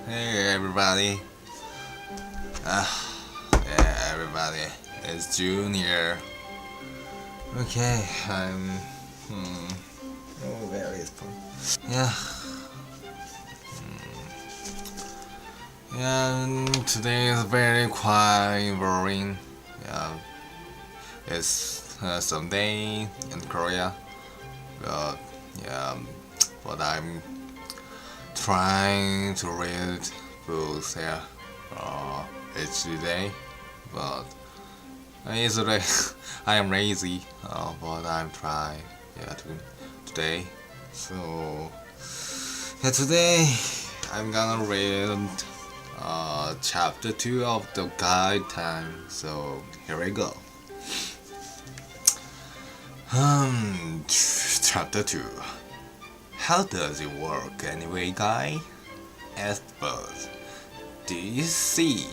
Hey everybody. Yeah, everybody. It's June here. Okay, Oh, where is fun? Yeah. Yeah, today is very quiet, boring. Yeah, it's Sunday in Korea. But yeah, but I'm trying to read books here each day, but usually I am lazy, but I'm trying today. So yeah, today I'm gonna read chapter 2 of the guide time. So here we go. Chapter 2. How does it work anyway, guy? Asked Buzz. Do you see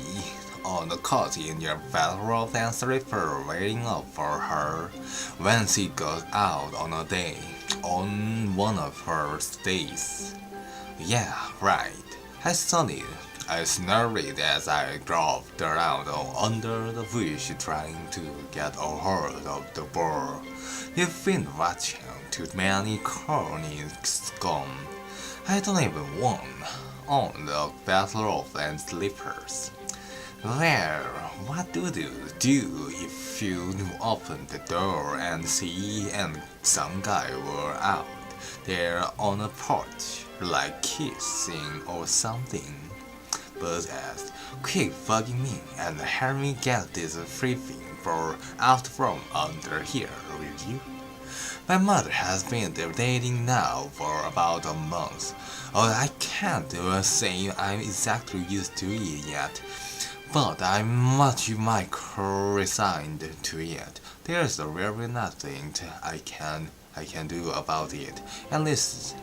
on the cot in your bathrobe and slipper waiting up for her when she goes out on one of her days? Yeah, right. I saw it. I snarled as I groped around under the bush trying to get a hold of the ball. You've been watching too many cornies gone. I don't even want on the bathrobe and slippers. Well, what do you do if you open the door and see and some guy were out there on a porch, like kissing or something? Buzz asked, quick bugging me and help me get this freaking ball out from under here, will you? My mother has been dating now for about a month. I can't say I'm exactly used to it yet, but I'm much resigned to it. There's really nothing I can do about it. At least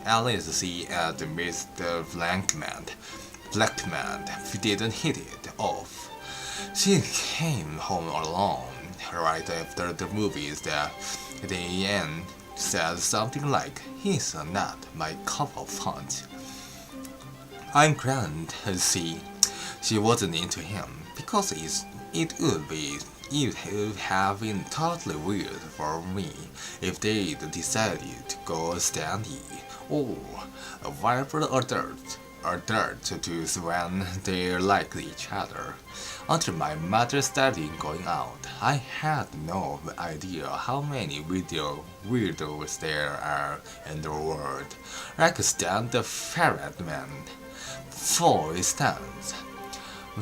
see at Mr. Blackman didn't hit it off. She came home alone right after the movies at the end said something like, he's not my cup of punch. I'm glad to see she wasn't into him, because it would have been totally weird for me if they'd decided to go standy or whatever dirt to do when they liked each other. Until my mother started going out, I had no idea how many weirdos there are in the world. Like Stan the Ferret Man, for instance.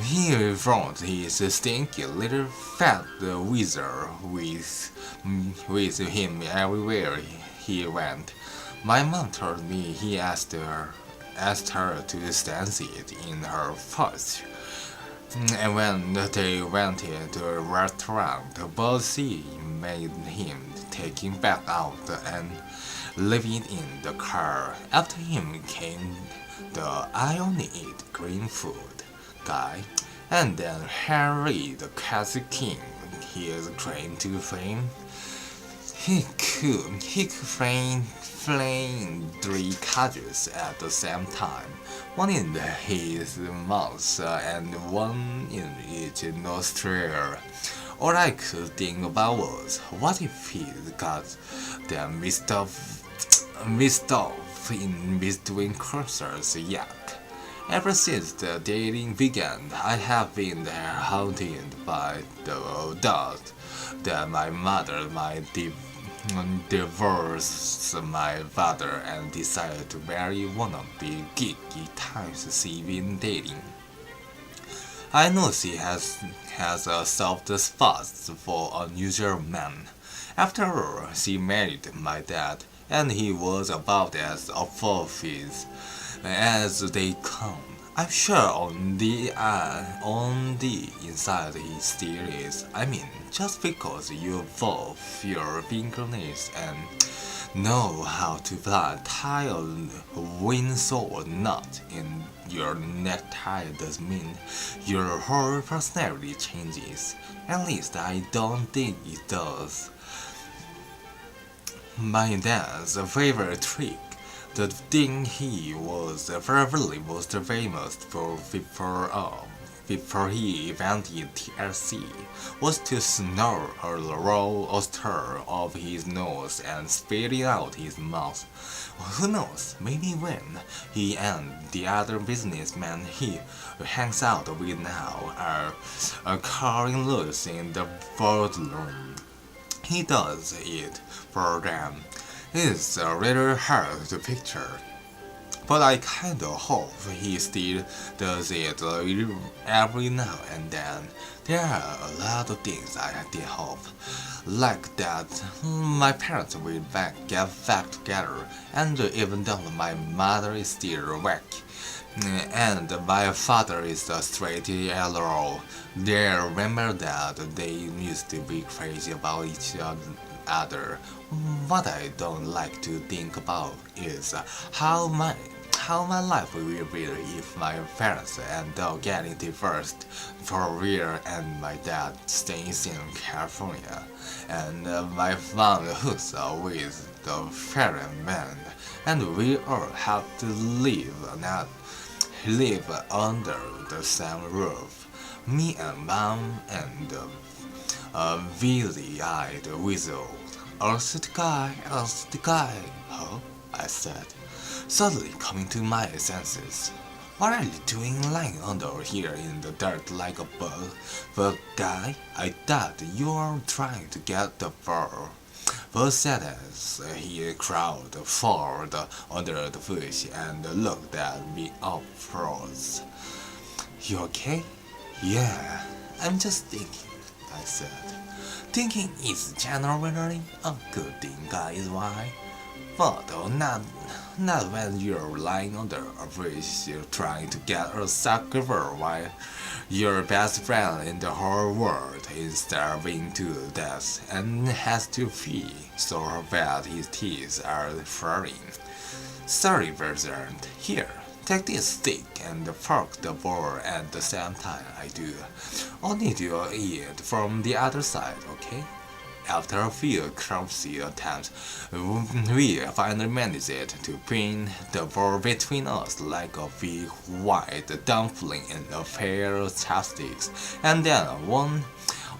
He brought his stinky little fat wizard with him everywhere he went. My mom told me he asked her to stand it in her pouch. And when they went into a restaurant, Bossy made him take him back out and leave it in the car. After him came the I only eat green food guy, and then Harry the Cat King, his claim to fame. He could flame 3 cages at the same time, one in his mouth and one in each nostril. All I could think about was, what if he got them mixed up in between cursors? Yuck. Ever since the dating began, I have been haunted by the thought that my mother might divorce my father and decide to marry one of the geeky types she's been dating. I know she has a soft spot for unusual men. After all, she married my dad, and he was about as offensive as they come. I'm sure on the inside he still is. I mean, just because you both your fingernails and know how to tie a windsow knot in your necktie doesn't mean your whole personality changes. At least I don't think it does. My dad's favorite trick The thing he was probably most famous for before he invented TLC was to snort a raw oyster off his nose and spit it out his mouth. Who knows, maybe when he and the other businessmen he hangs out with now are carrying loose in the boardroom, he does it for them. It's a little hard to picture, but I kinda hope he still does it every now and then. There are a lot of things I did hope, like that my parents will get back together, and even though my mother is still whack, and my father is a straight arrow, they remember that they used to be crazy about each other. What I don't like to think about is how my life will be if my parents end up getting divorced for real and my dad stays in California and my mom hooks up with the foreign man and we all have to live under the same roof. Me and mom and a weedy-eyed weasel. Also the guy, huh? I said, suddenly coming to my senses. What are you doing lying under here in the dirt like a bug? But guy, I thought you were trying to get the fur. But said as he crawled forward under the bush and looked at me up close. You okay? Yeah, I'm just thinking, I said. Thinking is generally a good thing, guys, why? But not when you're lying under a bridge trying to get a sucker while your best friend in the whole world is starving to death and has to pee so bad his teeth are furring. Sorry, Bertrand. Here, take this stick and fork the bowl at the same time I do. Only do it from the other side, okay? After a few clumsy attempts, we finally managed to pin the ball between us like a big white dumpling in a pair of chopsticks, and then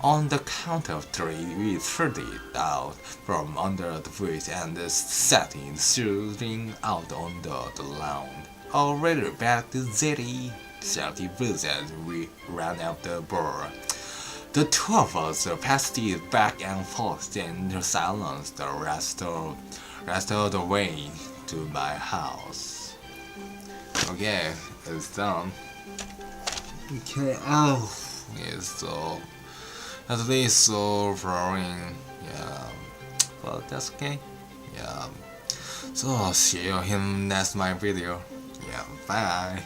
on the count of three, we threw it out from under the bridge and set it shooting out onto the lawn. Already back to Zeddy, shouted Boots as we ran after the ball. The two of us passed it back and forth in silence the rest of the way to my house. Okay, it's done. Okay, it's so at least so boring. Yeah, but that's okay. Yeah. So I'll see you in next my video. Yeah, bye.